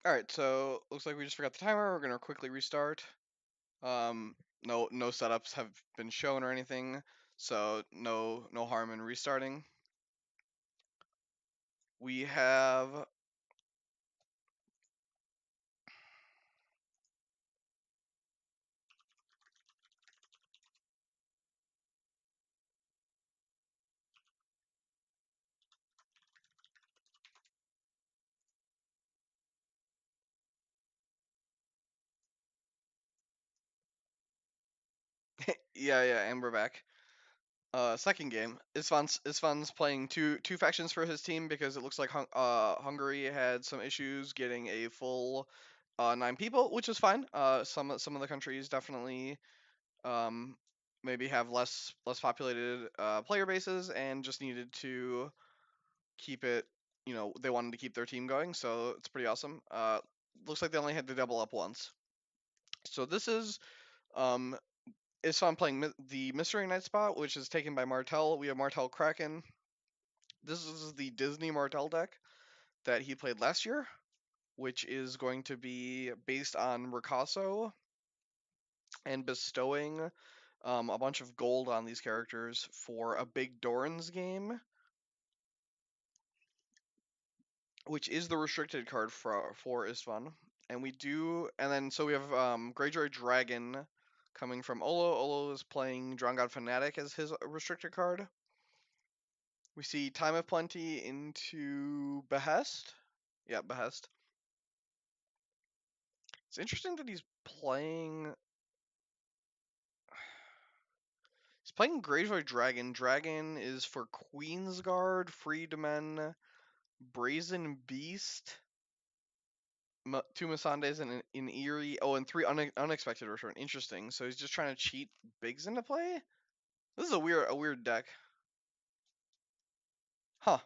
Alright, so looks like we just forgot the timer. We're gonna quickly restart. No setups have been shown or anything, so no harm in restarting. We have yeah, and we're back. Second game. Isfan's playing two factions for his team because it looks like Hungary had some issues getting a full 9 people, which is fine. Some of the countries definitely um maybe have less populated player bases and just needed to keep it. They wanted to keep their team going, so it's pretty awesome. Looks like they only had to double up once. So this is fun playing the Mystery Knight spot, which is taken by Martel. We have Martel Kraken. This is the Disney Martel deck that he played last year, which is going to be based on Ricasso and bestowing a bunch of gold on these characters for a big Doran's game, which is the restricted card for Istvan. And then so we have Greyjoy Dragon coming from Olo. Olo is playing Drawn God Fanatic as his restricted card. We see Time of Plenty into Behest. Yeah, Behest. It's interesting that he's playing Greyjoy Dragon. Dragon is for Queensguard, Freedmen, Brazen Beast, 2 Masandes and in Eerie. Oh, and 3 unexpected return. Interesting. So he's just trying to cheat bigs into play. This is a weird deck. Huh.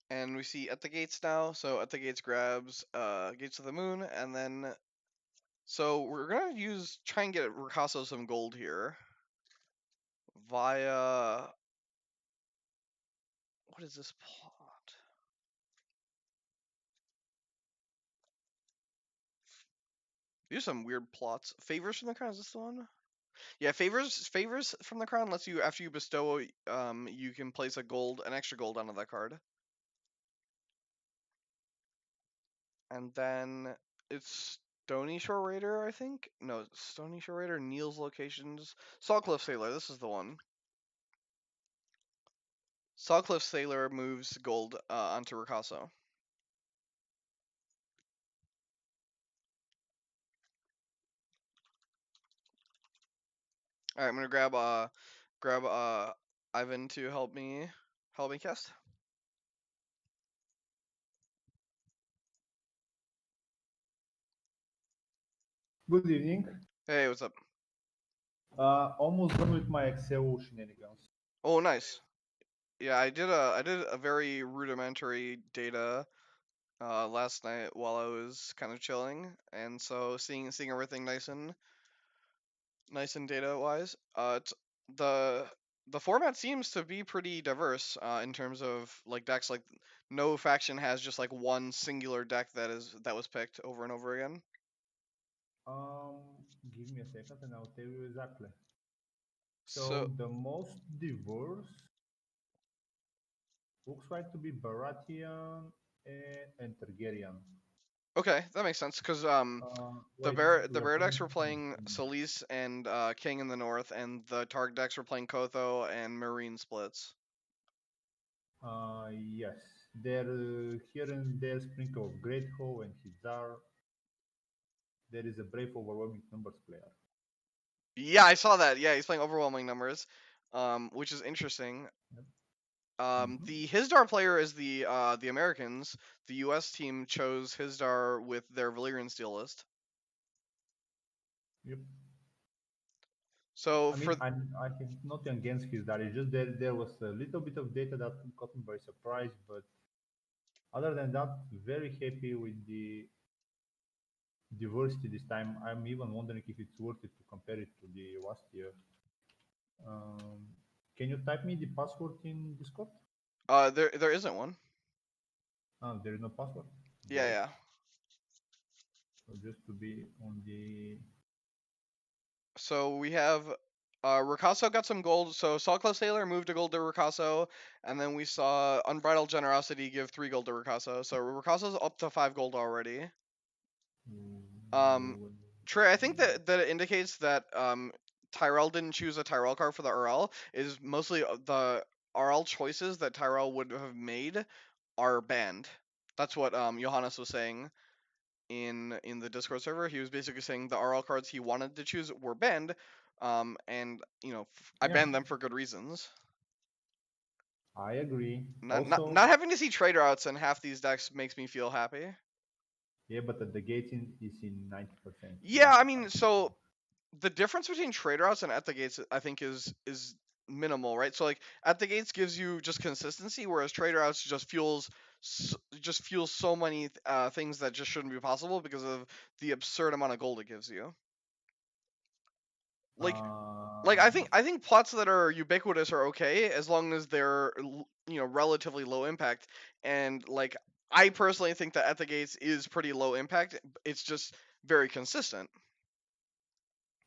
And we see At the Gates now. So At the Gates grabs Gates of the Moon, and then so we're gonna try and get Ricasso some gold here via what is this plot? These are some weird plots. Favors from the Crown, is this the one? Yeah, favors from the Crown lets you, after you bestow, you can place an extra gold onto that card. And then it's Stony Shore Raider, I think. No, Stony Shore Raider, Neil's Locations, Saltcliff Sailor. This is the one. Saltcliff Sailor moves gold onto Ricasso. All right, I'm gonna grab Ivan to help me cast. Good evening. Hey, what's up? Almost done with my Excel shenanigans. Oh, nice. Yeah, I did a very rudimentary data last night while I was kind of chilling, and so seeing everything nice and data wise. It's the the format seems to be pretty diverse in terms of like decks. Like no faction has just like one singular deck that was picked over and over again. Give me a second and I'll tell you exactly. So So the most diverse looks like to be Baratheon and Targaryen. okay, that makes sense because Wait, The Bear let me decks were playing Solis and King in the north, and the Targ decks were playing Kotho and Marine splits. yes, there here and there sprinkle of Great Hall and Hizar. There is a brave overwhelming numbers player. Yeah, I saw that. Yeah, he's playing overwhelming numbers, which is interesting. Yep. The Hisdar player is the Americans. The U.S. team chose Hisdar with their Valyrian Steel list. Yep. So I for mean, I have nothing against his that. It's just there was a little bit of data that caught me by surprise, but other than that, very happy with the diversity this time. I'm even wondering if it's worth it to compare it to the last year. Um, can you type me the password in Discord? There isn't one. There is no password. Yeah, Great. yeah. So just to be on the So we have Ricasso got some gold. So Sawcliffe Sailor moved a gold to Ricasso, and then we saw Unbridled Generosity give 3 gold to Ricasso. So Ricasso's up to 5 gold already. Um, Trey, I think that it indicates that Tyrell didn't choose a Tyrell card for the RL is mostly the RL choices that Tyrell would have made are banned. That's what Johannes was saying in the Discord server. He was basically saying the RL cards he wanted to choose were banned, and I yeah, banned them for good reasons. I agree. Not Also, having to see trader outs in half these decks makes me feel happy. yeah, but the gate is in 90%, Yeah, I mean, 95. so the difference between trader outs and at the gates, I think, is minimal, right? So like at the gates gives you just consistency, whereas trader outs just fuels so many things that just shouldn't be possible because of the absurd amount of gold it gives you. Like I think plots that are ubiquitous are okay as long as they're relatively low impact, and like I personally think that at the gates is pretty low impact. It's just very consistent.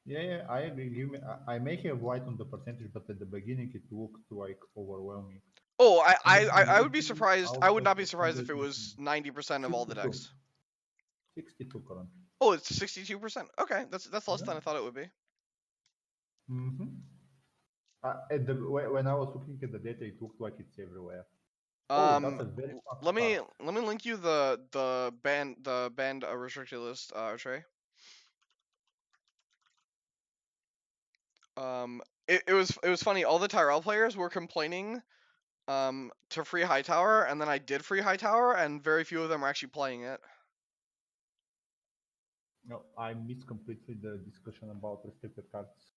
Yeah, yeah, I agree. I may have white on the percentage, but at the beginning it looked like overwhelming. Oh, I would be 180 surprised. I out would of not be surprised if it was 160. 90% of all the 62. decks. 62 currently. Oh, it's 62%. Okay, that's less Yeah. than I thought it would be. Mm-hmm. When I was looking at the data, it looked like it's everywhere. Oh, that's Um, a very fast let me start. let me link you the banned restricted list, Trey. It was funny. All the Tyrell players were complaining to free Hightower, and then I did free Hightower, and very few of them are actually playing it. No, I missed completely the discussion about restricted cards.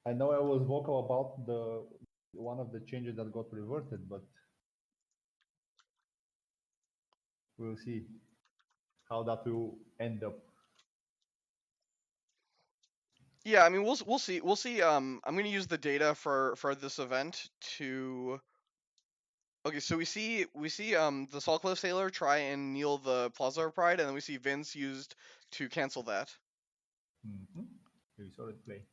I know I was vocal about the one of the changes that got reverted, but we'll see how that will end up. Yeah, I mean we'll see. I'm gonna use the data for this event to. Okay, so we see the Saltcliffe Sailor try and kneel the Plaza of Pride, and then we see Vince used to cancel that. Mm-hmm. We saw it play.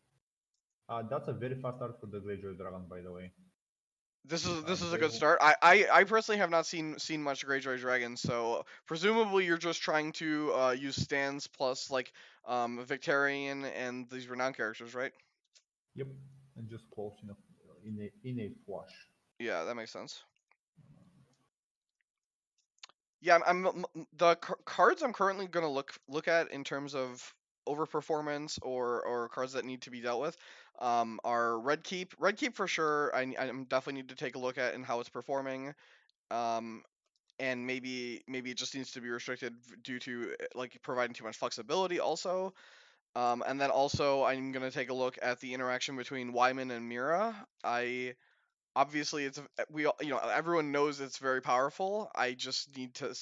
That's a very fast start for the Greyjoy Dragon, by the way. This is a They good will, start. I personally have not seen much Greyjoy Dragon, so presumably you're just trying to use stands plus like Victorian and these renowned characters, right? yep, and just close enough in a flush. Yeah, that makes sense. Yeah, the cards I'm currently gonna look at in terms of overperformance or cards that need to be dealt with are Red Keep. Red Keep for sure. I'm definitely need to take a look at and how it's performing. Um, and maybe it just needs to be restricted due to like providing too much flexibility also. And then also I'm gonna take a look at the interaction between Wyman and Mira. I obviously everyone knows it's very powerful. I just need to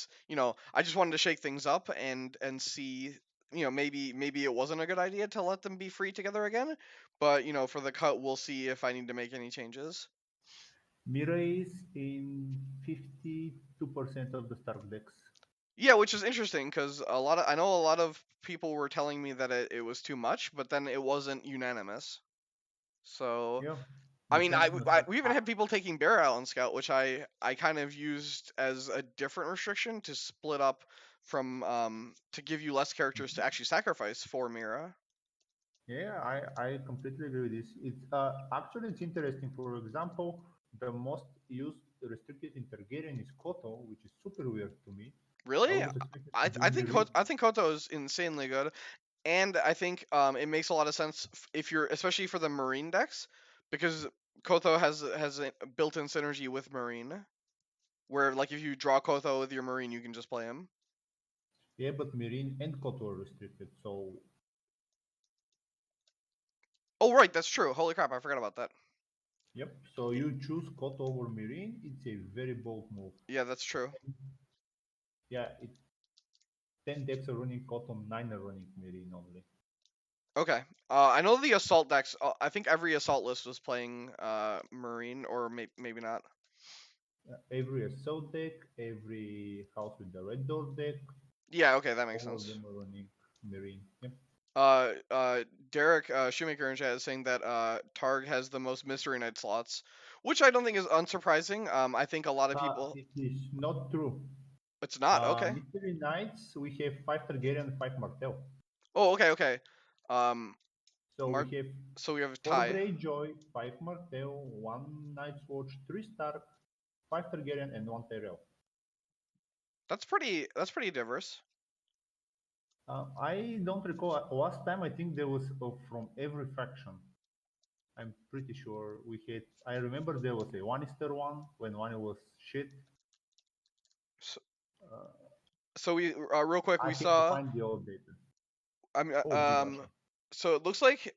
I just wanted to shake things up and see maybe it wasn't a good idea to let them be free together again, but for the cut we'll see if I need to make any changes. Mira is in 52% of the Stark decks. Yeah, which is interesting because I know a lot of people were telling me that it was too much, but then it wasn't unanimous. So Yeah, I the mean, sentiment was we even had people taking Bear out on Scout, which I kind of used as a different restriction to split up from to give you less characters to actually sacrifice for Mira. yeah, I completely agree with this. It's actually it's interesting. For example, the most used restricted in Targaryen is Koto, which is super weird to me. I Really, almost expected to I be I in the think real. I think Koto is insanely good, and I think it makes a lot of sense if you're especially for the Marine decks because Koto has a built-in synergy with Marine, where like if you draw Koto with your Marine, you can just play him. Yeah, but Mirin and Koto are restricted. So, Oh right, that's true. Holy crap, I forgot about that. yep. So you choose Koto over Mirin. It's a very bold move. Yeah, that's true. Yeah, 10 decks are running Cotton, 9 are running Marine only. Okay. I know the assault decks. I think every assault list was playing marine, or maybe not. Every assault deck, every house with the red door deck, Yeah. Okay, that makes all of sense. them are running Marine. Yep. Uh, uh, Derek Shoemaker in chat is saying that Targ has the most mystery knight slots, which I don't think is unsurprising. I think a lot of people. It is not true. It's not okay. Mystery Knights, we have 5 Targaryen and 5 Martel. Oh, okay, okay. Um, So we Mark. have So we have a 4 tie. Greyjoy, 5 Martel, 1 Night's Watch, 3 Stark, 5 Targaryen, and 1 Tyrell. That's pretty. That's pretty diverse. I don't recall. Last time I think there was from every faction. I'm pretty sure we had. I remember there was a Lannister one when one was shit. So, Uh, so we real quick I we have to saw. find the old data. I mean, Oh, Gigasha. so it looks like.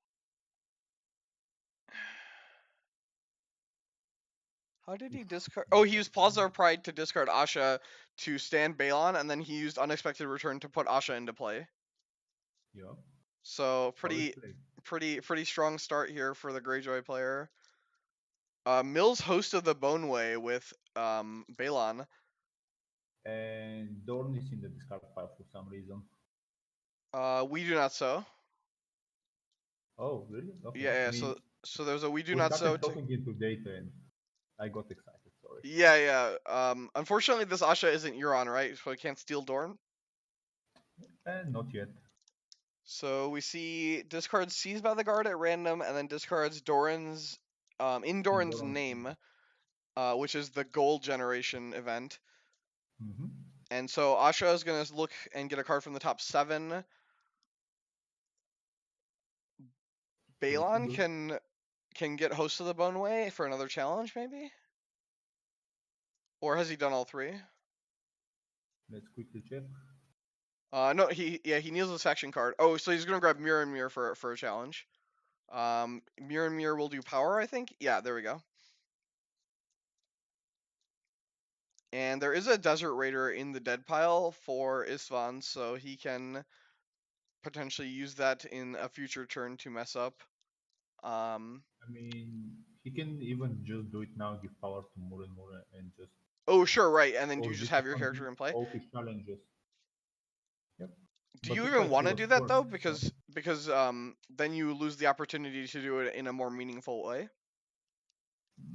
How did he Oof, discard? Oh, he Gigasha. used Plaza of Pride to discard Asha to stand Balon, and then he used Unexpected Return to put Asha into play. Yeah, So solid pretty, play. pretty strong start here for the Greyjoy player. Mills hosted the Boneway with Balon. And Dorn is in the discard pile for some reason. We do not so. Oh, really? Okay. Yeah, I yeah. mean, So there's a we do we not so. started talking into data and I got excited. Sorry. Yeah, yeah. Unfortunately, this Asha isn't Euron, right? So I can't steal Dorn. And not yet. So we see discards seized by the guard at random, and then discards Doran's in In Doran's Doran's name. name, which is the gold generation event. Mm-hmm. And so Asha is gonna look and get a card from the top 7. Pretty Balon good. can get host of the Boneway for another challenge, maybe, or has he done all 3? Let's quickly check. No, he needs his faction card. Oh, so he's gonna grab Mirror and Mirror for a challenge. Mirror and Mirror will do power, I think. Yeah, there we go. And there is a Desert Raider in the dead pile for Isvan, so he can potentially use that in a future turn to mess up. Um, I mean, he can even just do it now, give power to Mure and just. oh, sure, right. And then do you Or just this have is your gonna character be in play? all his challenges. Yep. Do But you looks even like he want to was do that first, though? so Because then you lose the opportunity to do it in a more meaningful way.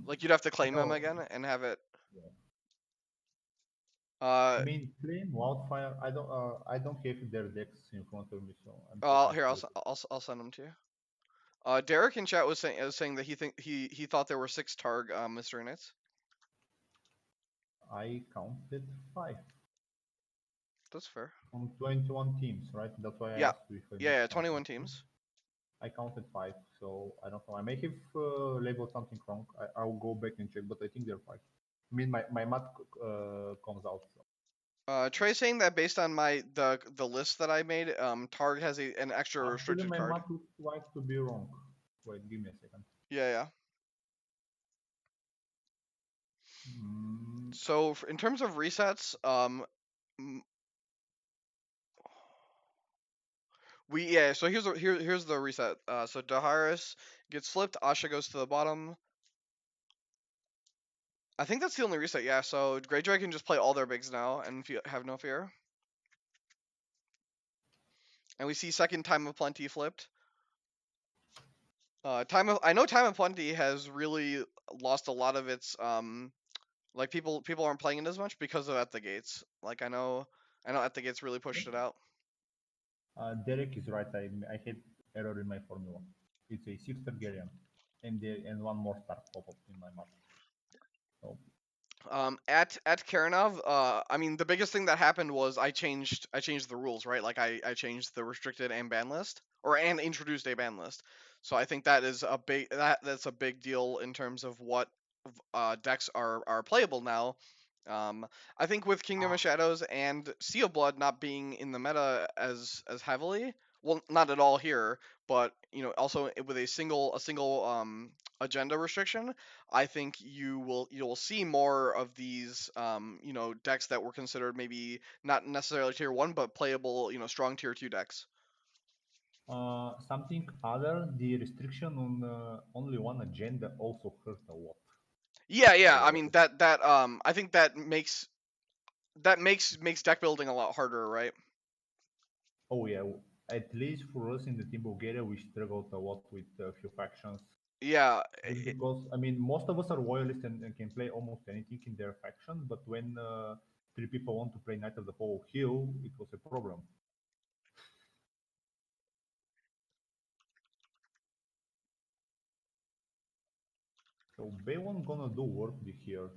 Like you'd have to claim them no. again and have it. Yeah. I Uh, mean, Flame, Wildfire. I don't have their decks in front of me, so I'm checking here later. I'll send them to you. Derek in chat was saying that he thought there were 6 Targ Mystery Knights. I counted 5 That's fair. from 21 teams, right? That's why I Yeah, asked you if I yeah, missed yeah. something. 21 teams. I counted 5, so I don't know. I may have labeled something wrong. I'll go back and check, but I think they're 5. I mean, my math comes out. So. Trey saying that based on the list that I made, Targ has an extra Actually, restricted my card. math looks like to be wrong. Wait, give me a second. Yeah, yeah. Mm, So in terms of resets, m- So here's the reset. So Daharis gets flipped. Asha goes to the bottom. I think that's the only reset. Yeah. So Greyjoy can just play all their bigs now and have no fear. And we see second Time of Plenty flipped. I know Time of Plenty has really lost a lot of its like people aren't playing it as much because of At the Gates. Like I know At the Gates really pushed it out. Derek is right. I had error in my formula. It's a 6 Targaryen, and one more star pop up in my map. So At Karanov, I mean the biggest thing that happened was I changed the rules, right? Like I changed the restricted and ban list, and introduced a ban list. So I think that is a that's a big deal in terms of what decks are playable now. I think with Kingdom of Shadows and Sea of Blood not being in the meta as heavily, well, not at all here, but also with a single agenda restriction, I think you'll see more of these decks that were considered maybe not necessarily tier 1 but playable, strong tier 2 decks. Something other, the restriction on only one agenda also hurt a lot. Yeah, I The mean that I think that makes deck building a lot harder, right? Oh yeah, at least for us in the team Bulgaria, we struggled a lot with a few factions. Yeah, Just because I mean, most of us are loyalists and can play almost anything in their faction, but when three people want to play Knight of the Hollow Hill, it was a problem. So Baylon gonna do work here.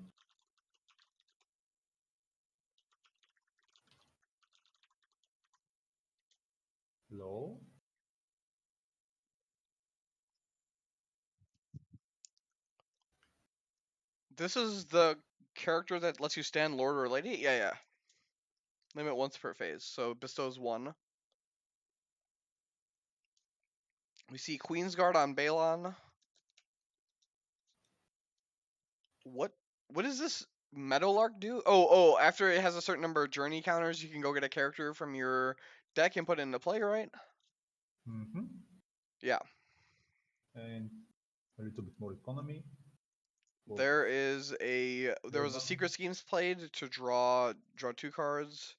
Hello? this is the character that lets you stand lord or lady. Yeah. Limit once per phase, so bestows one. We see Queensguard on Balon. What what does this Meadowlark do? Oh, after it has a certain number of journey counters, you can go get a character from your deck and put it into play, right? Mm-hmm. Yeah. And a little bit more economy for There was a Urban. secret schemes played to draw two cards.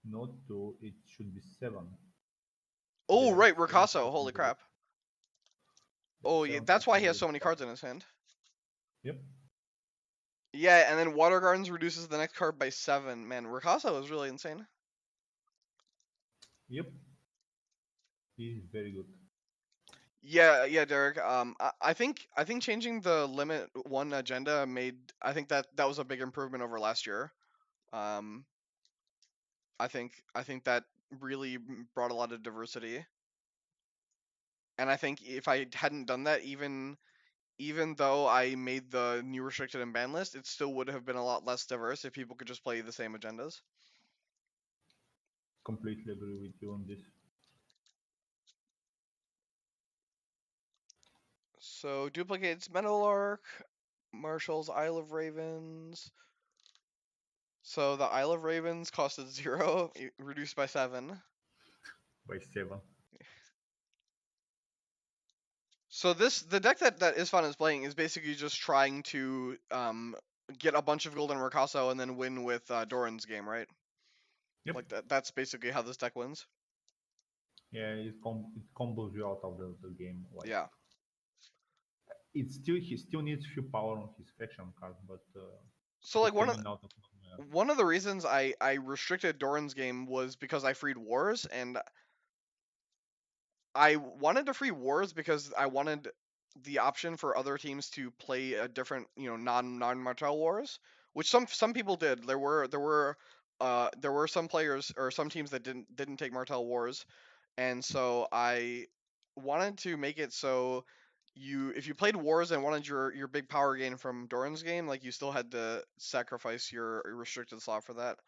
Not two, it should be seven. Oh, There are right, seven Ricasso. cards in Holy the deck. crap. There are Oh, yeah, seven that's cards why in he the has deck. so many cards in his hand. Yep. Yeah, and then Water Gardens reduces the next card by 7. Man, Ricasso is really insane. Yep. He is very good. Yeah, Derek. I think changing the limit one agenda I think that was a big improvement over last year. Um, I think that really brought a lot of diversity, and I think if I hadn't done that, even though I made the new restricted and ban list, it still would have been a lot less diverse if people could just play the same agendas. Completely agree with you on this. So duplicates Meadowlark, Marshall's Isle of Ravens. So the Isle of Ravens costed 0, reduced by 7. By seven. So the deck that Isfan is playing is basically just trying to get a bunch of gold in Ricasso and then win with Doran's game, right? Yep. Like that's basically how this deck wins. Yeah, it combos you out of the game. Like Yeah. he still needs few power on his faction card, but So he's like coming out of nowhere. one of the reasons I restricted Doran's game was because I freed Wars, and I wanted to free Wars because I wanted the option for other teams to play a different, non Martel Wars, which some people did. There were some players or some teams that didn't take Martel Wars, and so I wanted to make it so if you played Wars and wanted your big power gain from Doran's game, like you still had to sacrifice your restricted slot for that.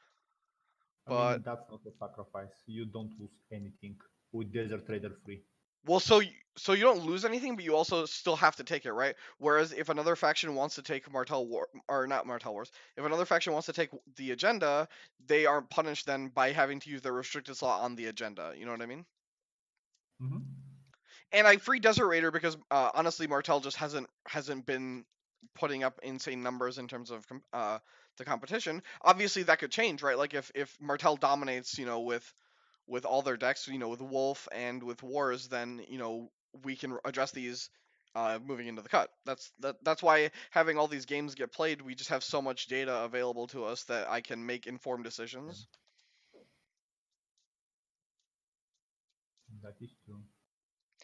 I mean, But that's not a sacrifice. You don't lose anything with Desert Trader free. well, so you don't lose anything, but you also still have to take it, right? Whereas if another faction wants to take Martel War or not Martel Wars, if another faction wants to take the agenda, they aren't punished then by having to use their restricted slot on the agenda. You know what I mean? Mm-hmm. And I free Desert Raider because honestly, Martel just hasn't been putting up insane numbers in terms of the competition. Obviously, that could change, right? Like if Martel dominates, with all their decks, with Wolf and with Wars, then we can address these moving into the cut. That's why having all these games get played, we just have so much data available to us that I can make informed Yeah, decisions. that is true.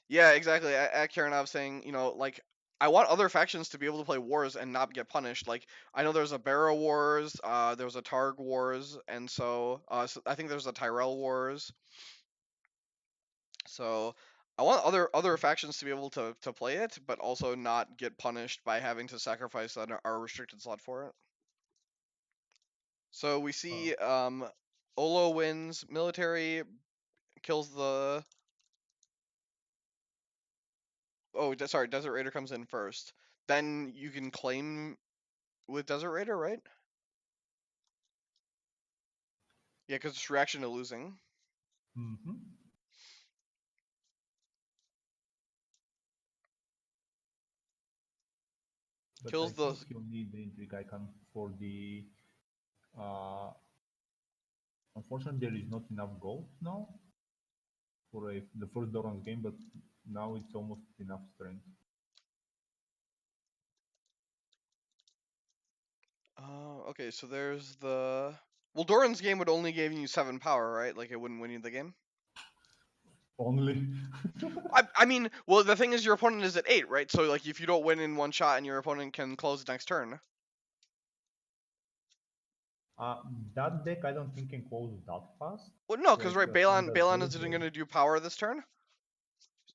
Yeah, exactly. At Karenov saying, like I want other factions to be able to play wars and not get punished. Like I know there's a Barrow Wars, there's a Targ Wars, and so I think there's a Tyrell Wars. So I want other factions to be able to play it, but also not get punished by having to sacrifice our restricted slot for it. So we Uh, see Olo wins military, kills the sorry, Desert Raider comes in first. Then you can claim with Desert Raider, right? Yeah, because it's reaction to losing. Mm-hmm. But I Kills the. think he'll need the intrigue icon for the. Uh, Unfortunately, there is not enough gold now for the first Doran's game, but now it's almost enough strength. Okay, so there's the. Well, Doran's game would only give you 7 power, right? Like it wouldn't win you the game. Only. I mean, well, the thing is, your opponent is at 8, right? So like, if you don't win in one shot, and your opponent can close the next turn. uh, that deck I don't think can close that fast. Well, no, because Like right, standard Balon build. isn't going to do power this turn.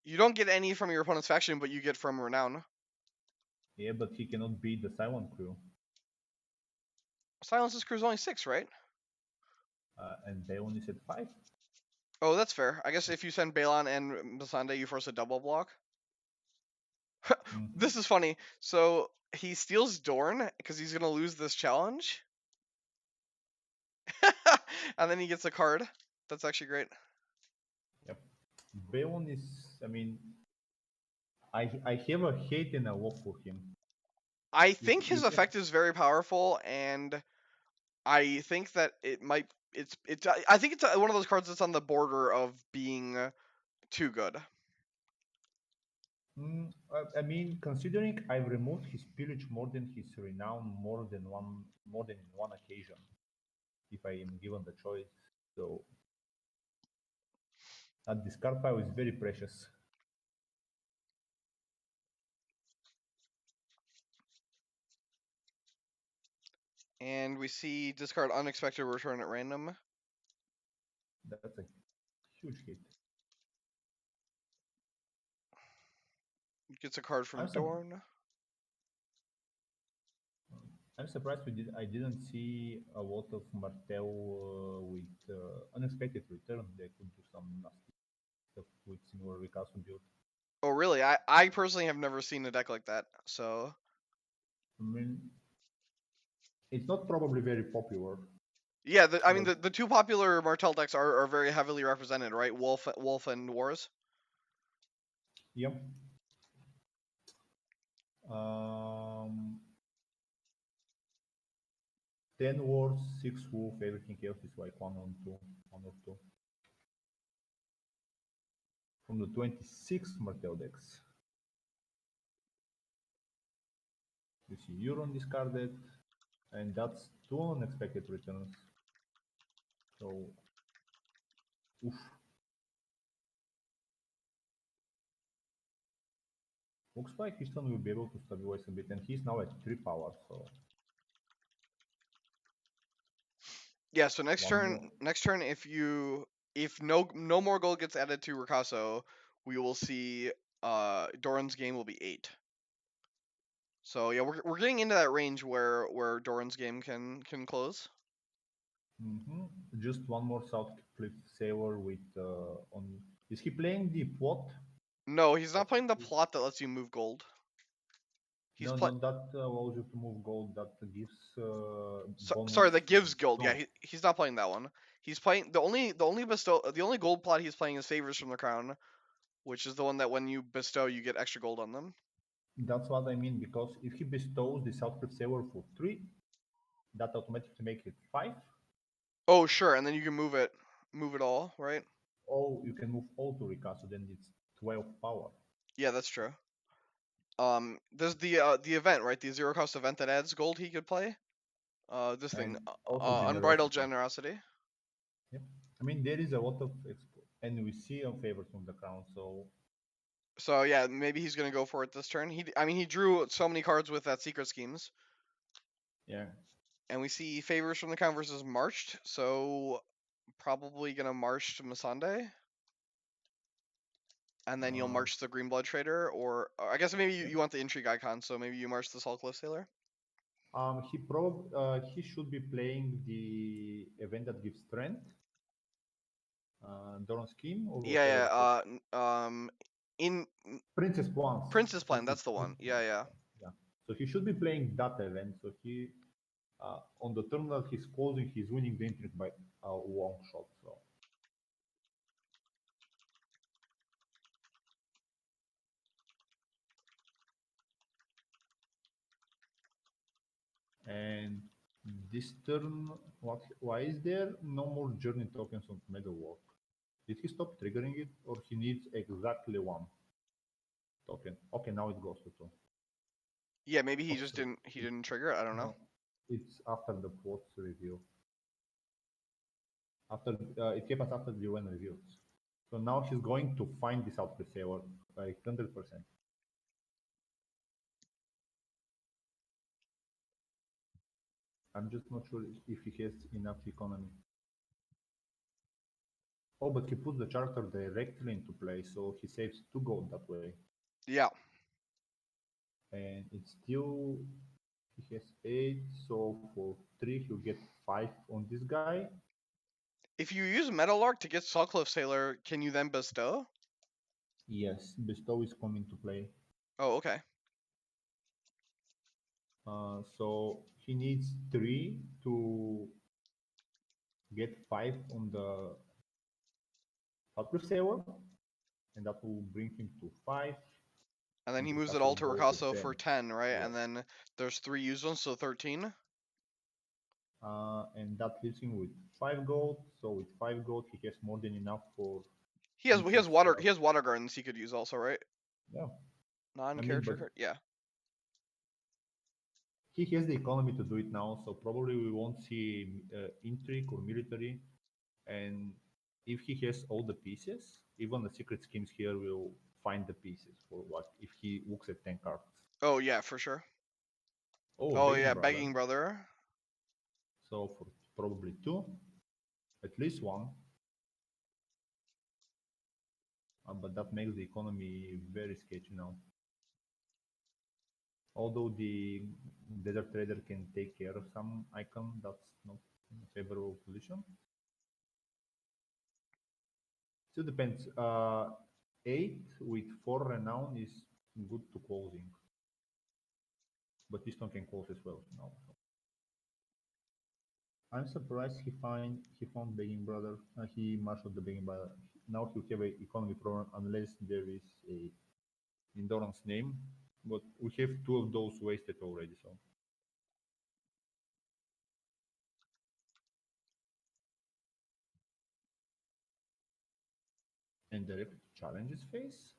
You don't get any from your opponent's faction, but you get from Renown. Yeah, but he cannot beat the Silent Crew. Silence's crew's only 6, right? And they only said 5. Oh, that's fair. I guess if you send Balon and Masande, you force a double block. Mm-hmm. This is funny. So he steals Dorn because he's gonna lose this challenge, and then he gets a card. That's actually great. Yep. Bayon is, I mean, I have a hate and a love for him. I If think his if effect is very powerful, and I think that it might. It's. I think it's one of those cards that's on the border of being too good. I mean, considering I've removed his pillage more than his renown more than in one occasion, if I am given the choice. So that discard pile is very precious. And we see discard unexpected return at random. That's a huge hit. Gets a card I'm from sur- Dorn. I'm surprised I didn't see a lot of Martel with unexpected return. They could do some nasty stuff with similar recast build. Oh, really? I personally have never seen a deck like that. So I mean, it's not probably very popular, yeah, I mean but the two popular Martel decks are very heavily represented, right? Wolf and Wars. yeah. Um, 10 wars, 6 wolf, everything else is like 1 or 2. From the 26 Martel decks, you see Euron discarded, and that's 2 unexpected returns. So, oof. Looks like Houston will be able to stabilize a bit, and he's now at 3 power, so Yeah. So one more. next turn, if no more gold gets added to Ricasso, we will see Doran's game will be 8. So yeah, we're getting into that range where Doran's game can close. Mm-hmm. Just one more South Cliff Sailor with on. Is he playing the plot? No, he's not playing the plot that lets you move gold. He's No, play. not that allows you to move gold. That gives Sorry, bonus. that gives gold. Yeah, No, he's not playing that one. He's playing the only gold plot he's playing is favors from the crown, which is the one that when you bestow you get extra gold on them. that's what I mean. Because if he bestows the South Cliff Sailor for 3, that automatically makes it 5. Oh sure, and then you can move it all, right? Or you can move all to Rika, so then it's 12 power. Yeah, that's true. There's the event, right? The zero cost event that adds gold he could play. This thing, And also unbridled generosity. generosity. Yep. I mean, there is a lot of and we see a favor from the crown, so So yeah, maybe he's gonna go for it this turn. I mean, he drew so many cards with that secret schemes, yeah. and we see favors from the crown versus marched. So probably gonna march to Masande, and then you'll Uh, march the Green Blood Trader, or I guess maybe yep. you want the intrigue icon, so maybe you march the Salt Cliff Sailor. He should be playing the event that gives strength, Doran scheme, or Yeah, whatever. yeah. in Princess Plans. Princess Plan. Princess, That's the one. Princess Yeah, yeah. yeah. So he should be playing that event. So he on the turn that he's closing, he's winning the intrigue by a long shot. So and this turn, what? Why is there no more journey tokens on Metalwork? Did he stop triggering it, or he needs exactly one token? Okay, now it goes to two. Yeah, maybe he Okay, just so didn't. He didn't trigger it. I don't know. no, it's after the quotes review. After it happens after the UN reviews. So now he's going to find this out saver like 100%. I'm just not sure if he has enough economy. Oh, but he puts the character directly into play, so he saves 2 gold that way. Yeah. And it's still, he has 8, so for 3 he'll get 5 on this guy. If you use Meadowlark to get Sawcliffe Sailor, can you then bestow? Yes, bestow is coming to play. Oh, okay. So he needs 3 to get 5 on the Sawcliffe Saver, and that will bring him to 5. And then And he then moves it that all will to go to Ricasso 10. for 10, right? Yes. And then there's 3 used ones, so 13. And that leaves him with 5 gold. So with 5 gold, he has more than enough for He has intrigues. water gardens he could use also, right? Yeah, I mean, Non-character but card. Yeah. he has the economy to do it now. So probably we won't see intrigue or military. And if he has all the pieces, even the secret schemes here will find the pieces for what if he looks at 10 cards. Oh yeah, for sure. Oh, Oh begging yeah, brother. begging brother. So for probably 2, at least 1. But that makes the economy very sketchy now. Although the desert trader can take care of some icon that's not in a favorable position. Still depends. 8 with 4 renown is good to closing. But this one can close as well now. I'm surprised he found begging brother. He marshaled the begging brother. Now he'll have a economy problem unless there is a endurance name. But we have 2 of those wasted already. So and the challenges phase.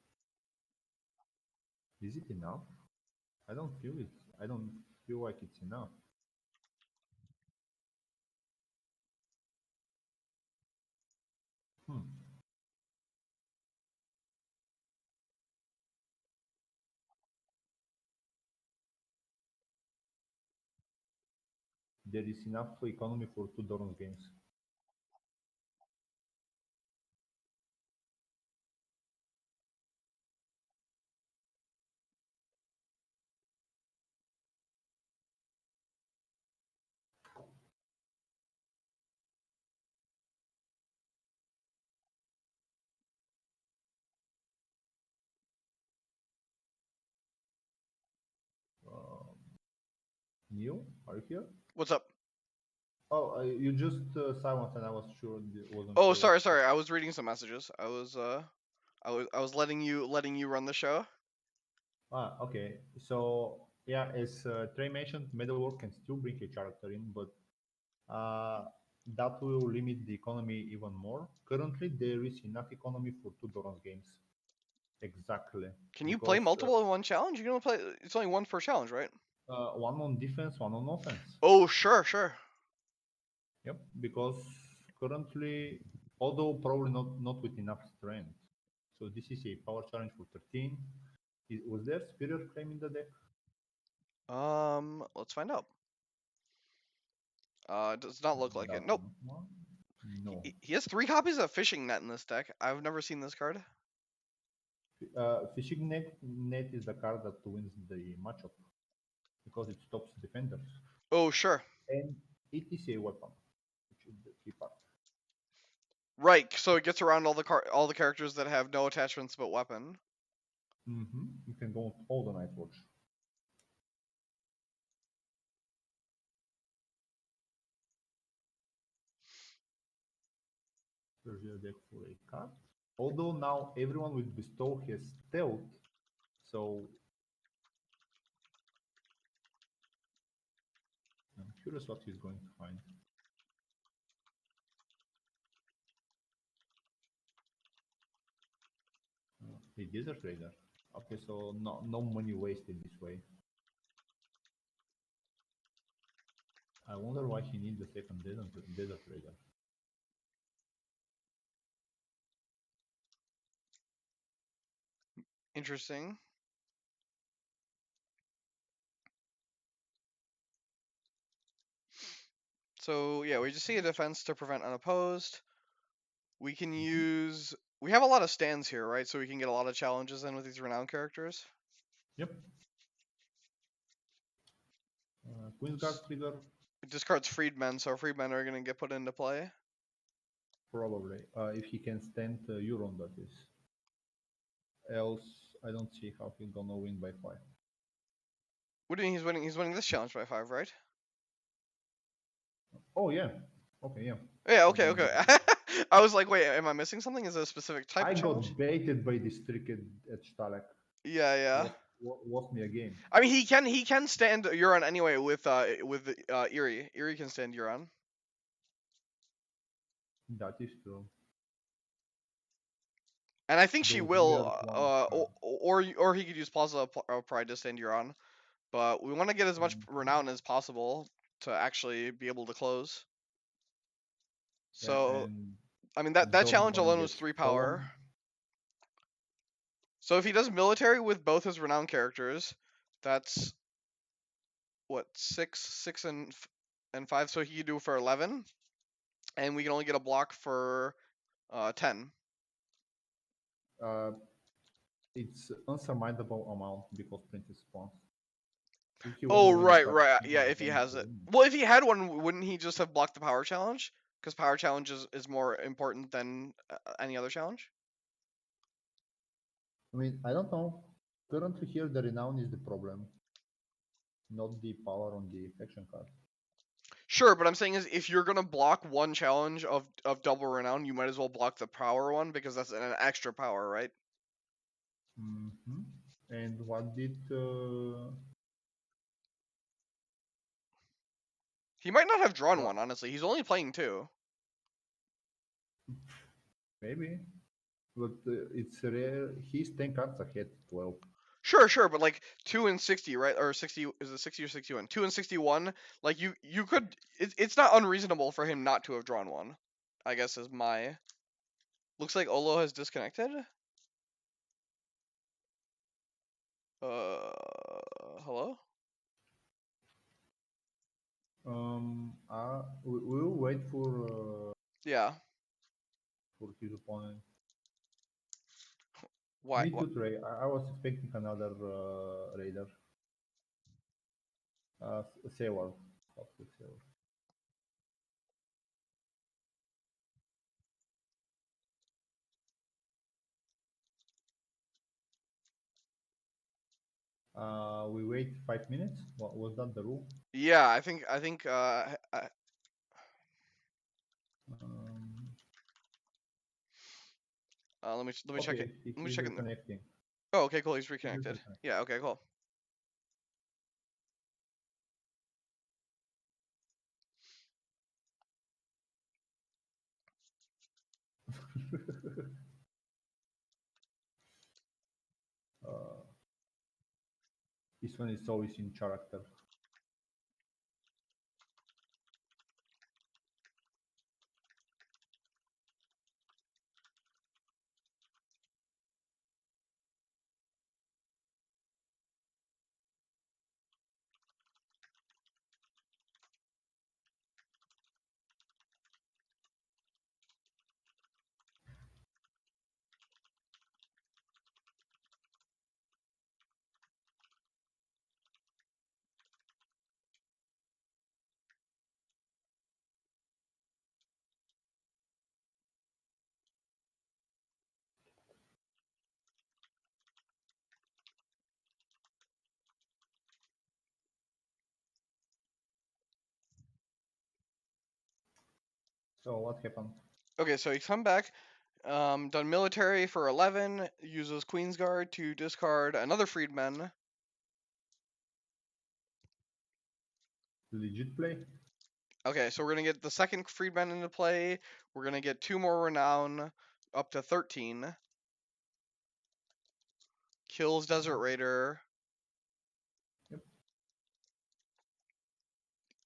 Is it enough? I don't feel it. I don't feel like it's enough. Hmm. There is enough economy for 2 Doran's games. Neil, are you here? What's up? Oh, you just silenced, and I was sure wasn't Oh, sure what. sorry. I was reading some messages. I was letting you run the show. Okay. So yeah, as Trey mentioned, Metalwork can still bring a character in, but that will limit the economy even more. Currently, there is enough economy for 2 Doran's games. Exactly, Can you play because multiple in one challenge? You can only play. It's only one per challenge, right? one on defense, one on offense. Oh, sure. Yep, because currently, although probably not with enough strength. So this is a power challenge for 13. Was there superior claim in the deck? Let's find out. It does not look like it. That Nope. one? No. He has 3 copies of Fishing Net in this deck. I've never seen this card. Fishing net is the card that wins the matchup because it stops defenders. Oh, sure. And it is a weapon, which is the key part. Right. So it gets around all the characters that have no attachments but weapon. You can go all the night watch. There's your deck for a card. Although now everyone with bestow has stealth, so I'm curious what he's going to find. A desert raider. Okay, so no money wasted this way. I wonder why he needs the second desert raider. Interesting. So yeah, we just see a defense to prevent unopposed. We can use. We have a lot of stands here, right? So we can get a lot of challenges in with these renowned characters. Yep. Queen's Guard trigger, It discards freedmen, so freedmen are going to get put into play. probably. If he can stand Euron, that is. Else, I don't see how he's gonna win by 5. What do you mean he's winning? He's winning this challenge by 5, right? Oh, yeah. Okay, yeah. Yeah. He's Okay. winning Okay. by 5. I was like, wait, am I missing something? Is it a specific type I of challenge? got baited by this trick at Stalek. Yeah. Yeah. Lost me a game. I mean, he can stand Euron anyway with Eerie. Eerie can stand Euron. That is true. And I think she Those will, weird ones. or he could use Plaza of Pride to stand Euron. But we want to get as much renown as possible to actually be able to close. Yeah, So, and I mean, that Dorn challenge gonna alone get was 3 power. stolen. So if he does military with both his renowned characters, that's what 6 and 5. So he could do for 11, and we can only get a block for 10. Uh, it's unsurmountable amount because Princess spawns. If you Oh, wanna win a right, card, right. you Yeah, are if he going has to it. win. Well, if he had one, wouldn't he just have blocked the power challenge? Because power challenge is more important than any other challenge. I mean, I don't know. Currently here, the renown is the problem, not the power on the faction card. Sure, but I'm saying is if you're gonna block one challenge of double renown, you might as well block the power one because that's an extra power, right? And what did He might not have drawn what? one, honestly. He's only playing 2. Maybe, but it's rare. He's 10 cards ahead, 12. Sure, but like 2 and 60, right? Or 60, is it 60 or 61? 2 and 61, like you could. It's not unreasonable for him not to have drawn one. I guess is my. Looks like Olo has disconnected. Hello? We'll wait Yeah. for his opponent. Why? Me too, Trey. I was expecting another raider. Sailor. Software Sailor. We wait 5 minutes. Was that the rule? Yeah, I think Um, let me check it. okay, Let me he's check it. reconnecting. Oh, okay, cool. He's He just reconnected. reconnected. Yeah, okay, cool. Uh, this one is always in character. So what happened? Okay, so he's come back. Done military for 11. Uses Queen's Guard to discard another freedman. Legit play? Okay, so we're gonna get the second freedman into play. We're gonna get 2 more renown, up to 13. Kills Desert Raider, Yep.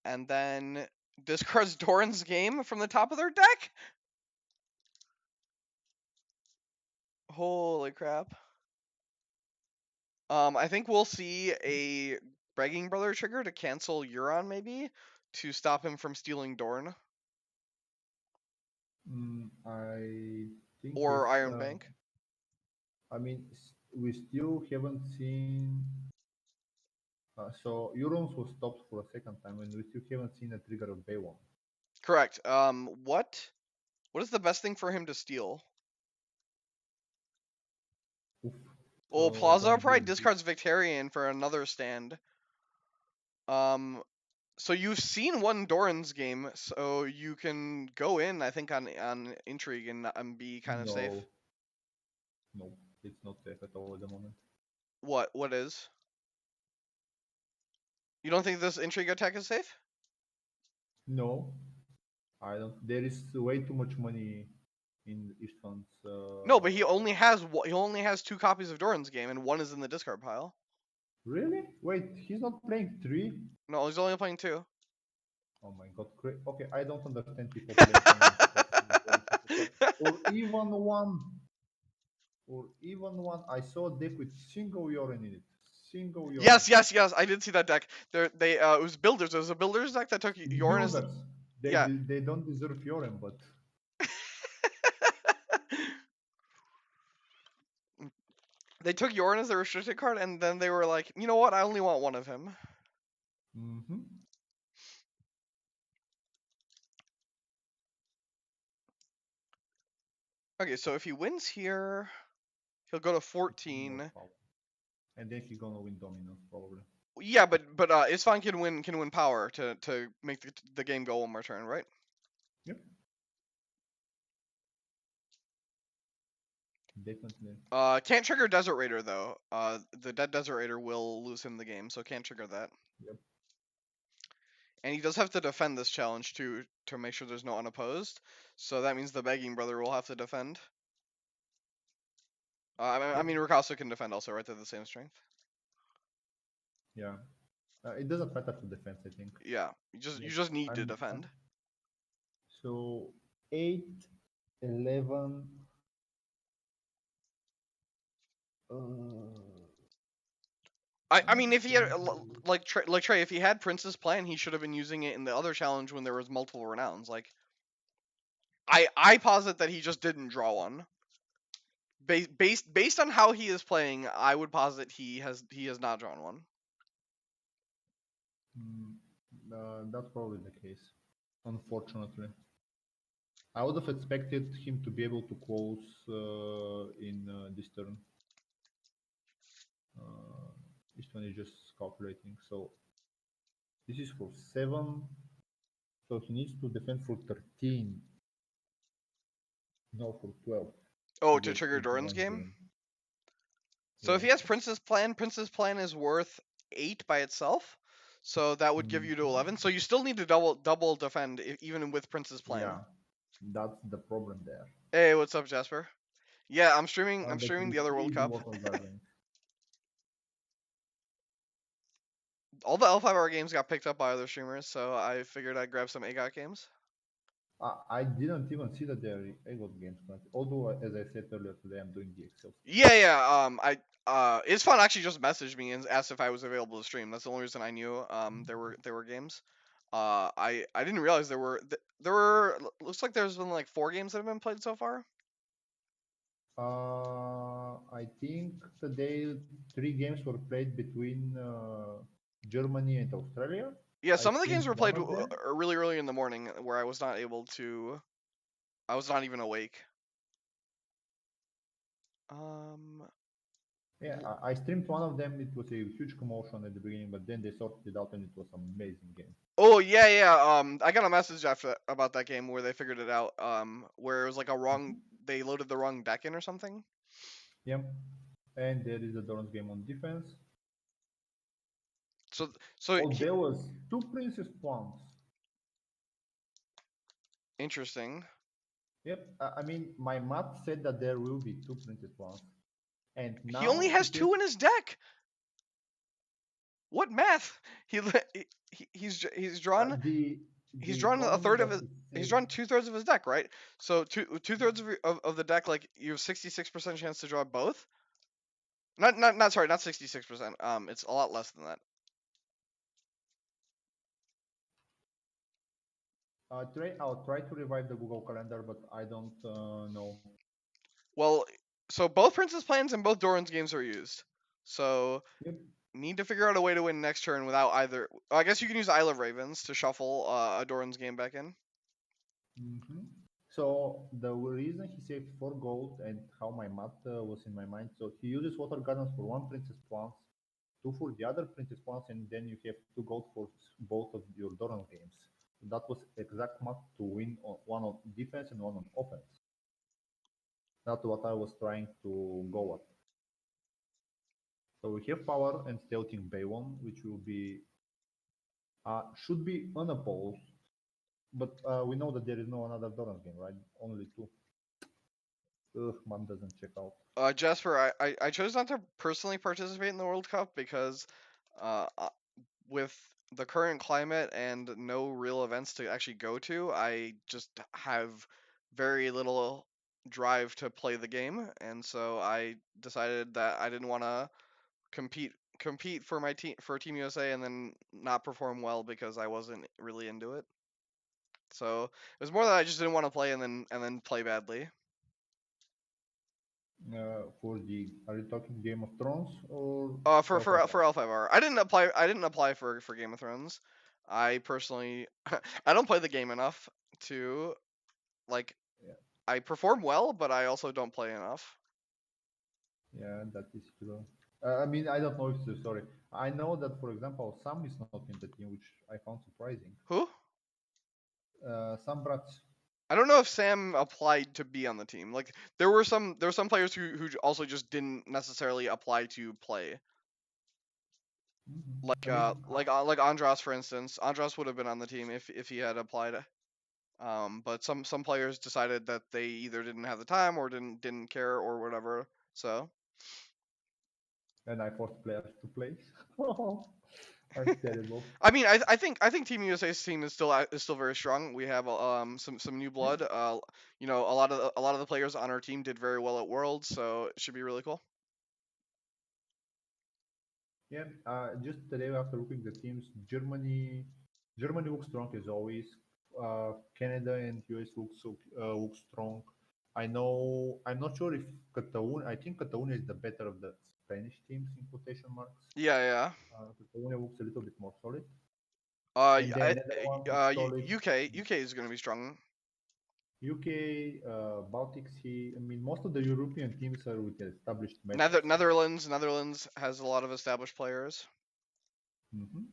and then discards Doran's game from the top of their deck. Holy crap! I think we'll see a Begging Brother trigger to cancel Euron, maybe to stop him from stealing Dorn I think or yes. Iron Bank. I mean, we still haven't seen. So Eurons was stopped for a second time, and we still haven't seen a trigger of Bay one. Correct. What is the best thing for him to steal? Oof. Oh, So Plaza don't Pride use this. discards Victorian for another stand. Um, so you've seen one Doran's game, so you can go in, I think, on intrigue and be kind of safe. No, no, it's not safe at all at the moment. What is? You don't think this intrigue attack is safe? No, I don't. There is way too much money in Istvan's. No, but he only has 2 copies of Doran's game, and one is in the discard pile. Really? Wait, he's not playing three? No, he's only playing 2. Oh my god, okay, I don't understand people playing so many copies of Doran. Or even one. Or even one. I saw a deck with single urine in it. Single urine. Yes. I did see that deck. It was builders. It was a builders deck that took Yorn as Builders. yeah. They don't deserve urine, but They took Yorn as a restricted card, and then they were like, you know what? I only want one of him. mm-hmm. Okay, so if he wins here, he'll go to It's one more 14. power. And then he's gonna win dominance probably. Yeah, but Isfan can win power to make the game go one more turn, right? Yep, definitely. Can't trigger Desert Raider though. The dead Desert Raider will lose him the game, so can't trigger that. Yep. And he does have to defend this challenge to make sure there's no unopposed. So that means the Begging Brother will have to defend. I Yep. mean, Rikasu can defend also, right? They're the same strength. Yeah. It doesn't matter to defense, I think. Yeah, you just need to defend. So 8, 11. I mean, if he had like Trey, if he had Prince's Plan, he should have been using it in the other challenge when there was multiple renowns. Like, I posit that he just didn't draw one. Based on how he is playing, I would posit he has not drawn one. That's probably the case, unfortunately. I would have expected him to be able to close in this turn. This one is just calculating. So this is for 7. So he needs to defend for 13. No, for 12 Oh, to to get trigger into Doran's one game. game. So if Yeah. he has Prince's Plan is worth 8 by itself. So that would give Mm, you to 11. So you still need to double defend even with Prince's Plan. yeah. That's the problem there. Hey, what's up, Jasper? Yeah, I'm streaming. I'm And the streaming the other World Crusade Cup. Immortal Guardian. All the L5R games got picked up by other streamers, so I figured I'd grab some AGOT games. I didn't even see that there are EGOT games connected. Although, as I said earlier today, I'm doing the Excel stuff. Yeah. It's fun. Actually, just messaged me and asked if I was available to stream. That's the only reason I knew. There were games. I didn't realize there were. Looks like there's been like 4 games that have been played so far. I think today 3 games were played between Germany and Australia. Yeah, I some of the games streamed were one played of them. really early in the morning, where I was not able to. I was not even awake. Um, Yeah, I streamed one of them. It was a huge commotion at the beginning, but then they sorted it out, and it was an amazing game. Oh yeah, yeah. I got a message after about that game where they figured it out. Where it was like a wrong. They loaded the wrong deck in or something. Yeah, and there is a Doran's game on defense. So so Oh, he, there was two princess pawns. interesting. Yep, I mean my math said that there will be two princess pawns, and He only now he has has 2 in his deck. What math? He he's drawn he's the drawn a only third of that his. he He's said. drawn 2/3 of his deck, right? So two thirds of the deck, like you have 66% chance to draw both. Not sorry, not 66%. It's a lot less than that. I'll try to revive the Google Calendar, but I don't know. Well, so both Princess plans and both Doran's games are used. So Yep. need to figure out a way to win next turn without either. I guess you can use Isle of Ravens to shuffle a Doran's game back in. hmm So the reason he saved 4 gold and how my math was in my mind. So he uses water gardens for one princess plants, two for the other princess plants, and then you have 2 gold for both of your Doran games. That was exact math to win one on defense and one on offense. That's what I was trying to go at. So we have power and stealthing Baywon, which will be should be unopposed, but we know that there is no another Doran game, right? Only two. Ugh, man doesn't check out. Jasper, I chose not to personally participate in the World Cup because, uh, uh, with the current climate and no real events to actually go to, I just have very little drive to play the game, and so I decided that I didn't want to compete for my team for Team USA and then not perform well because I wasn't really into it. So it was more that I just didn't want to play and then play badly. For the are you talking Game of Thrones or For L5R? L5R, I didn't apply. I didn't apply for Game of Thrones. I personally, I don't play the game enough to like. Yeah, I perform well, but I also don't play enough. yeah, that is true. I mean, I don't know if it's sorry. I know that, for example, Sam is not in the team, which I found surprising. Who? Sam Bratz. I don't know if Sam applied to be on the team. Like there were some players who also just didn't necessarily apply to play. I mean, Like Andras, for instance. Andras would have been on the team if he had applied. But some players decided that they either didn't have the time or didn't care or whatever. So and I forced players to play. Oh, that's terrible. I mean, I think Team USA's team is still very strong. We have some new Yeah, blood. A lot of the players on our team did very well at Worlds, so it should be really cool. yeah. Just today after looking at the teams, Germany looks strong as always. Canada and US look strong. I know. I'm not sure if Catalonia. I think Catalonia is the better of the Spanish teams in quotation marks. Yeah, yeah. Catalonia looks a little bit more solid, and then I, Netherlands is solid. UK is going to be strong. UK, Baltic Sea. I mean, most of the European teams are with established metas. Netherlands has a lot of established players. Mhm.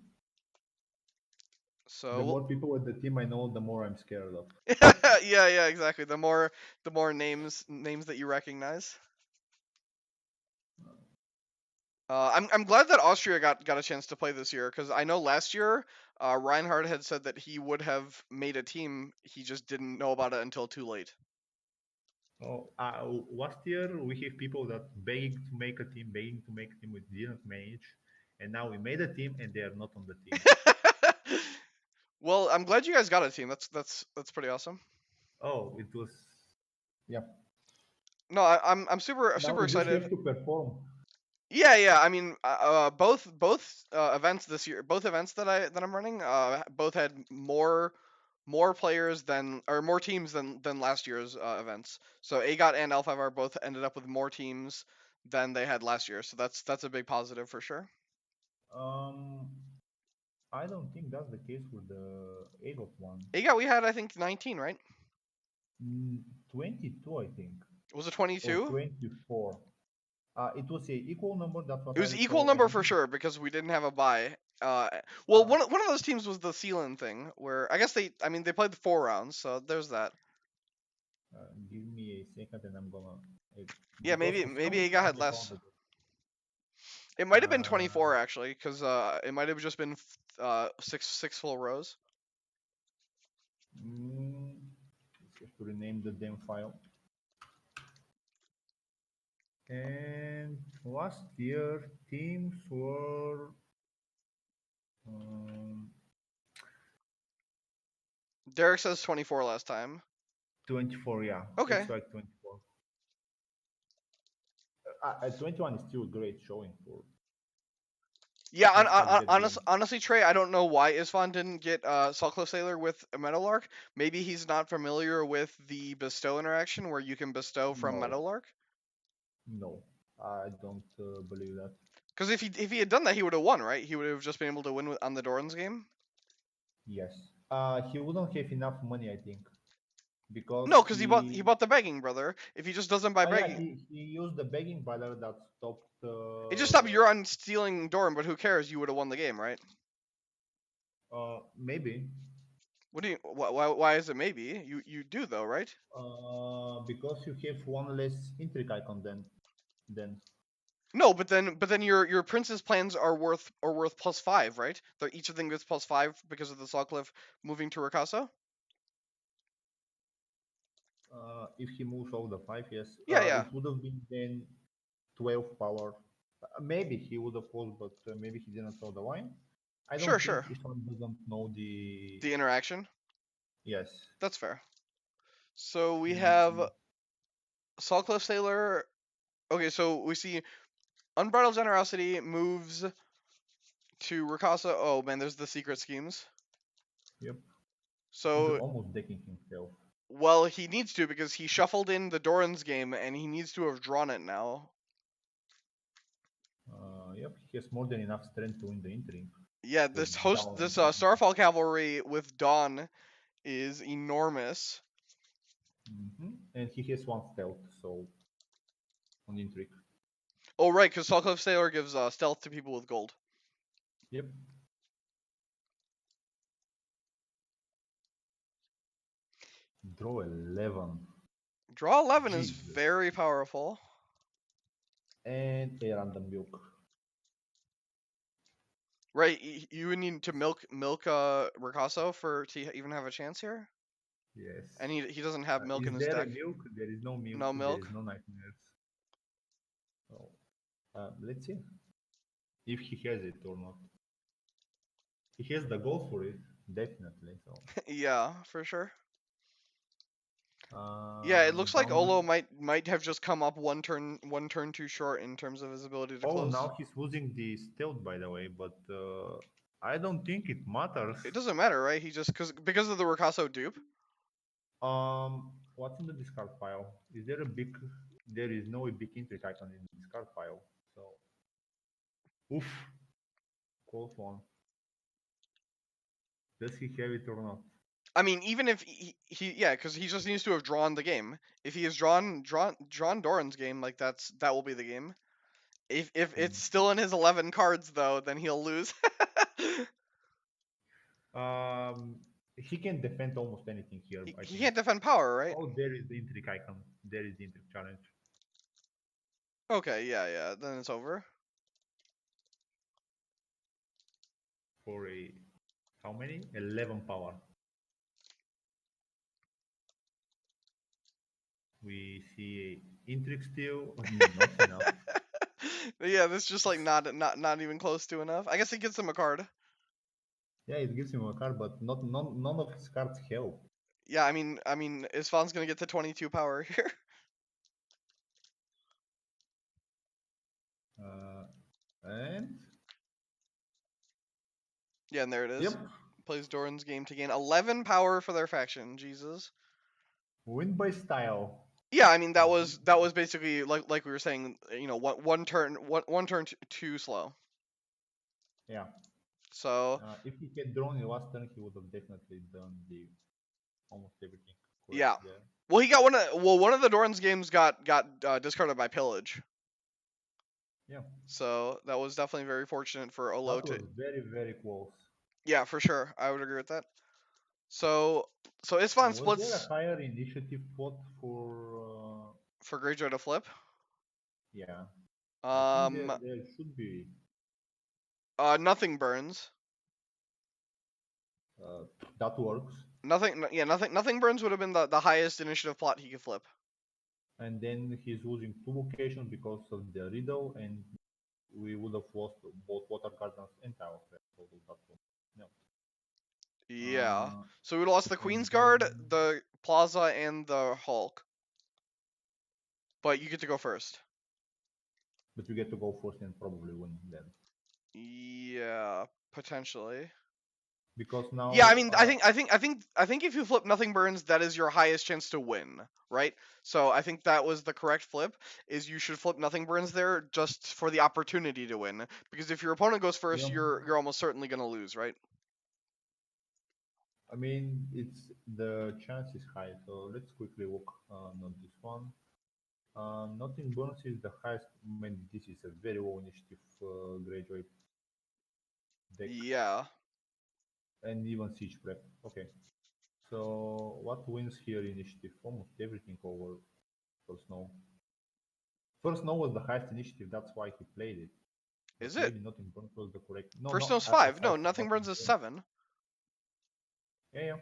The So more people with the team I know, the more I'm scared of. yeah, yeah, exactly. The more names that you recognize. I'm glad that Austria got a chance to play this year because I know last year Reinhardt had said that he would have made a team. He just didn't know about it until too late. Oh, last year we have people that begging to make a team, begging to make a team, we didn't manage, and now we made a team and they are not on the team. Well, I'm glad you guys got a team. That's pretty awesome. Oh, it was. Yeah. No, I'm super Now super we just excited. have to perform. Yeah, yeah. I mean, both events this year, both events that I'm running, both had more players than or more teams than last year's events. So AGOT and L5R both ended up with more teams than they had last year. So that's a big positive for sure. Um, I don't think that's the case with the AGOT one. AGOT we had I think 19, right? 22, I think, Was it or 22? 24. It was a equal number. That's what It I was equal recall. number for And sure because we didn't have a bye. Well, uh, one of those teams was the Sealand thing, where I guess they played the 4 rounds, so there's that. give me a second, and I'm gonna uh, Yeah, because maybe for some reason Ega I had only less. found it. It might have been Uh, 24 actually, because it might have just been six full rows. mm, let's have to rename the damn file. And last year, teams were um, Derek says 24 last time. 24. Yeah, Okay. looks like 24. 21 is still a great showing for Yeah, not such bad game. honestly, Trey, I don't know why Isfan didn't get Salclo Sailor with Meadowlark. Maybe he's not familiar with the bestow interaction where you can bestow from No, Meadowlark. no, I don't believe that. Because if he had done that, he would have won, right? He would have just been able to win on the Doran's game. Yes, he wouldn't have enough money, I think, because No, because he he. bought the begging brother. If he just doesn't buy Yeah, begging, he used the begging brother that stopped. it just stopped Euron stealing Doran. But who cares? You would have won the game, right? Maybe What do you? Why is it maybe? You do though, right? because you have one less intrigue icon than No, but then your prince's plans are worth +5, right? They're, each of them gets +5 because of the Sawcliffe moving to Ricasa. if he moves over the five. Yes, Yeah, yeah, it would have been then 12 power. Maybe he would have called, but maybe he didn't saw the line. I sure, don't think sure. Islam doesn't know the. The interaction, Yes. that's fair. So we have Mm, Sawcliffe Sailor. Okay, so we see Unbridled Generosity moves to Ricasa. Oh man, there's the secret schemes. yep. He's So almost decking himself. well, he needs to because he shuffled in the Doran's game and he needs to have drawn it now. Yep, he has more than enough strength to win the intrigue. Yeah, With this down one. Starfall Cavalry with Dawn is enormous. And he has one stealth, so on intrigue. Oh right, because Sawcliffe Sailor gives stealth to people with gold. Yep. Draw 11. Draw 11 is Jesus. very powerful. And a random milk. Right, you would need to milk Ricasso for to even have a chance here, Yes. and he doesn't have milk in Is his there a deck. milk? There is no milk. No There is milk. no nightmares. So let's see if he has it or not. He has the gold for it, definitely. So Yeah, for sure. Yeah, it looks like boundary. Olo might have just come up one turn too short in terms of his ability to Oh, close. now he's losing the stealth, by the way. But I don't think it matters. It doesn't matter, right? He just because of the Ricasso dupe. What's in the discard pile? Is there a big? There is no big intrigue icon in the discard pile. So, oof, close one. Does he have it or not? I mean, even if yeah, because he just needs to have drawn the game. If he has drawn Doran's game, like that will be the game. If it's Hmm. still in his 11 cards though, then he'll lose. He can defend almost anything here, I he think. can't defend power, right? Oh, there is the intrigue icon. There is the intrigue challenge Okay, yeah, then it's over. for a how many? 11 power. We see a intrigue steal. Not enough. Yeah, that's just like not even close to enough. I guess he gets him a card. Yeah, it gives him a card, but not none of his cards help. Yeah, I mean, Isfan's gonna get to 22 power here. Uh, and Yeah, and there it is. yep, Plays Doran's game to gain 11 power for their faction. Jesus. win by style. Yeah, I mean that was basically like we were saying, one turn too slow. Yeah. So If he had drawn in last turn, he would have definitely done the almost everything correct yeah. there. Well, he got one of the Doran's games got discarded by pillage. Yeah, So that was definitely very fortunate for Olo that to. was very very close. Yeah, for sure. I would agree with that. So Isvan Was there a splits higher initiative pot for? for Greyjoy to flip. Yeah, I think Um, there should be. nothing burns. Uh, that works. Nothing burns would have been the highest initiative plot he could flip. And then he's losing two locations because of the riddle, and we would have lost both water gardens and tower threat. So that was, no. Yeah. Uh, So we lost the and Queen's Guard, then, the Plaza, and the Hulk. But you get to go first. but we get to go first and probably win then Yeah, potentially. because Yeah, I now, mean, I think if you flip nothing burns, that is your highest chance to win, right? So I think that was the correct flip. Is you should flip nothing burns there just for the opportunity to win, because if your opponent goes first, yeah, you're almost certainly gonna lose, right? I mean it's the chance is high. So let's quickly look on this one. Nothing burns is the highest. I mean, this is a very low initiative graduate deck Yeah. and even siege prep. Okay. So what wins here initiative? Almost everything over first snow. First snow was the highest initiative, that's why he played it. Is But it? maybe nothing burns was the correct. No, First no, snow's 5. No, aside from nothing nothing burns is burns. 7. Yeah, yeah,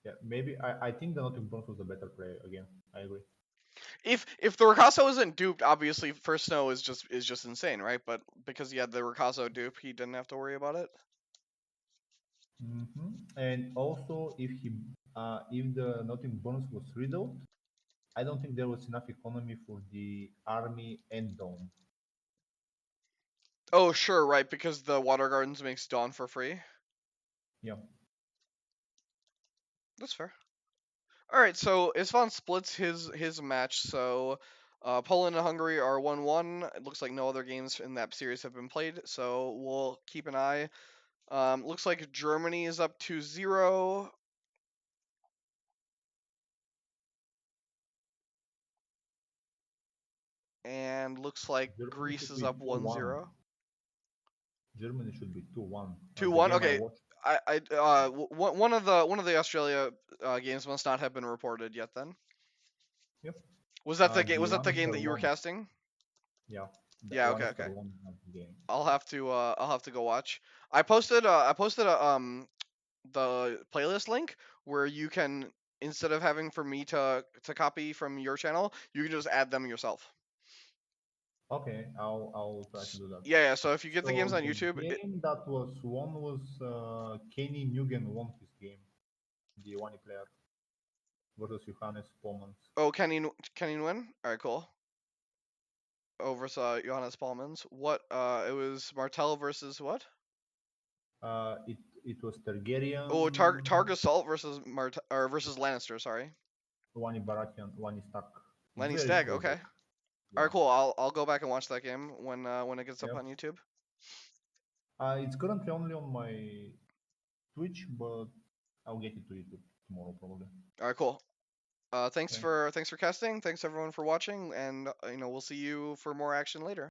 yeah. Maybe I think the nothing burns was the better play again. I agree. If the Ricasso isn't duped, obviously first snow is just insane, right? But because he had the Ricasso dupe, he didn't have to worry about it. And also, if the nothing burns was riddled, I don't think there was enough economy for the army and dome. Oh, sure, right, because the Water Gardens makes Dawn for free. Yeah. That's fair. All right, so Isvan splits his match. So Poland and Hungary are 1-1. It looks like no other games in that series have been played, so we'll keep an eye. Looks like Germany is up 2-0. And looks like Germany Greece should is be up 2-1. 1-0. Germany should be 2-1. Two The one. game I Okay, watched. one of the Australia games must not have been reported yet. Then Yep. was that the game? The Was that the game Lannister that you were won. casting? Yeah, the Yeah. Okay. Lannister Okay. won that game. I'll have to go watch. I posted the playlist link where you can, instead of having for me to copy from your channel, you can just add them yourself. Okay, I'll try to do that. Yeah. So if you get the games So on the YouTube, game that was won was Kenny Nugent won his game, the one player versus Johannes Pomans. oh, Kenny win. All right, cool. Over Johannes Paulmans. What? It was Martell versus what? It was Oh, Targaryen, Targasalt versus versus Lannister. Sorry, one Baratheon, one Stark. Lenny Very Stagg. close Okay. game. All Yeah. right, cool. I'll go back and watch that game when it gets up Yep. on YouTube. It's currently only on my Twitch, but I'll get it to YouTube tomorrow probably. All right, cool. Thanks Okay. for casting. Thanks everyone for watching, and we'll see you for more action later.